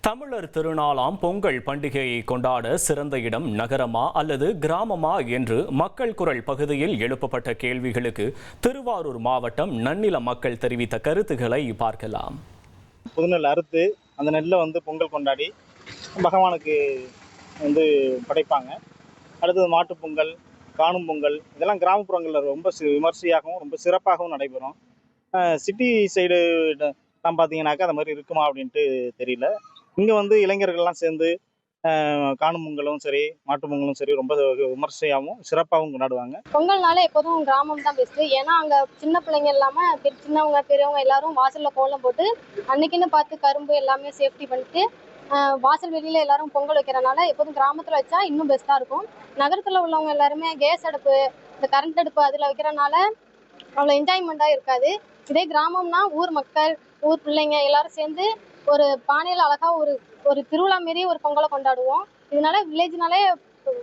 தமிழர் திருநாளாம் பொங்கல் பண்டிகையை கொண்டாட சிறந்த இடம் நகரமா அல்லது கிராமமா என்று மக்கள் குரல் பகுதியில் எழுப்பப்பட்ட கேள்விகளுக்கு திருவாரூர் மாவட்டம் நன்னில மக்கள் தெரிவித்த கருத்துக்களை பார்க்கலாம். புதுநெல் அறுத்து அந்த நெல்லை பொங்கல் கொண்டாடி பகவானுக்கு படைப்பாங்க. அடுத்தது மாட்டுப் பொங்கல், காணும் பொங்கல், இதெல்லாம் கிராமப்புறங்களில் ரொம்ப விமர்சையாகவும் ரொம்ப சிறப்பாகவும் நடைபெறும். சிட்டி சைடு பார்த்தீங்கன்னாக்கா அது மாதிரி இருக்குமா அப்படின்ட்டு தெரியல. இங்கே இளைஞர்கள்லாம் சேர்ந்து காணும் பொங்கலும் சரி, மாட்டு பொங்கலும் சரி ரொம்ப விமர்சையாகவும் சிறப்பாகவும் கொண்டாடுவாங்க. பொங்கல்னால எப்போதும் கிராமம் தான் பெஸ்ட்டு. ஏன்னா அங்கே சின்ன பிள்ளைங்க இல்லாமல் சின்னவங்க பெரியவங்க எல்லாரும் வாசலில் கோலம் போட்டு அன்னைக்குன்னு பார்த்து கரும்பு எல்லாமே சேஃப்டி பண்ணிட்டு வாசல் வெளியில் எல்லாரும் பொங்கல் வைக்கிறனால எப்போதும் கிராமத்தில் வச்சா இன்னும் பெஸ்ட்டாக இருக்கும். நகரத்தில் உள்ளவங்க எல்லாருமே கேஸ் அடுப்பு, இந்த கரண்ட் அடுப்பு அதில் வைக்கிறனால அவ்வளோ என்ஜாய்மெண்ட்டாக இருக்காது. இதே கிராமம்னா ஊர் மக்கள், ஊர் பிள்ளைங்க எல்லாரும் சேர்ந்து ஒரு பானையில் அழகாக ஒரு திருவிழா மாரி ஒரு பொங்கலை கொண்டாடுவோம். இதனால வில்லேஜ்னாலே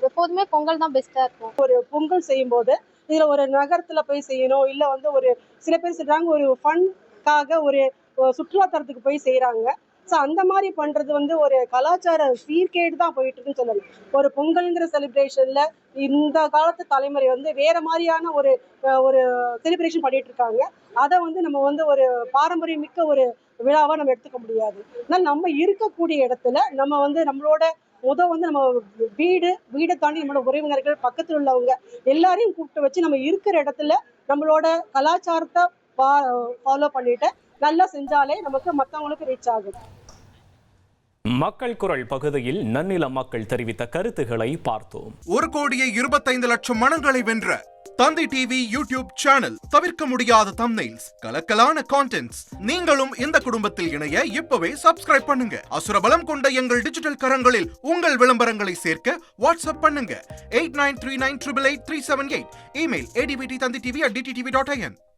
எப்போதுமே பொங்கல் தான் பெஸ்ட்டாக இருக்கும். ஒரு பொங்கல் செய்யும்போது இதில் ஒரு நகரத்தில் போய் செய்யணும், இல்லை ஒரு சில பேர் சொல்கிறாங்க ஒரு ஃபன்காக ஒரு சுற்றுலாத்தலத்துக்கு போய் செய்கிறாங்க. ஸோ அந்த மாதிரி பண்ணுறது ஒரு கலாச்சார சீர்கேடு தான் போயிட்டு இருக்குன்னு சொல்லலாம். ஒரு பொங்கல்ங்கிற செலிப்ரேஷனில் இந்த காலத்து தலைமுறை வேற மாதிரியான ஒரு ஒரு செலிப்ரேஷன் பண்ணிட்டு இருக்காங்க. அதை நம்ம ஒரு பாரம்பரியமிக்க ஒரு விழாவாக நம்ம எடுத்துக்க முடியாது. ஆனால் நம்ம இருக்கக்கூடிய இடத்துல நம்ம நம்மளோட நம்ம வீடை தாண்டி நம்மளோட உறவினர்கள், பக்கத்தில் உள்ளவங்க எல்லாரையும் கூப்பிட்டு வச்சு நம்ம இருக்கிற இடத்துல நம்மளோட கலாச்சாரத்தை ஃபாலோ பண்ணிட்டு நல்லா செஞ்சாலே நமக்கு மற்றவங்களுக்கு ரீச் ஆகும். மக்கள் குரல் பகுதியில் நன்னில மக்கள் தெரிவித்த கருத்துக்களை பார்த்தோம். 1,25,00,000 மனங்களை வென்ற தந்தி டிவி யூடியூப் சேனல். தவிர்க்க முடியாத தம்ப்நெயில்ஸ், கலக்கலான கான்டென்ட்ஸ். நீங்களும் இந்த குடும்பத்தில் இணைய இப்பவே சப்ஸ்கிரைப் பண்ணுங்க. அசுரபலம் கொண்ட எங்கள் டிஜிட்டல் கரங்களில் உங்கள் விளம்பரங்களை சேர்க்க வாட்ஸ்அப் பண்ணுங்க. 8939888378. Email advttanditv@dttv.in.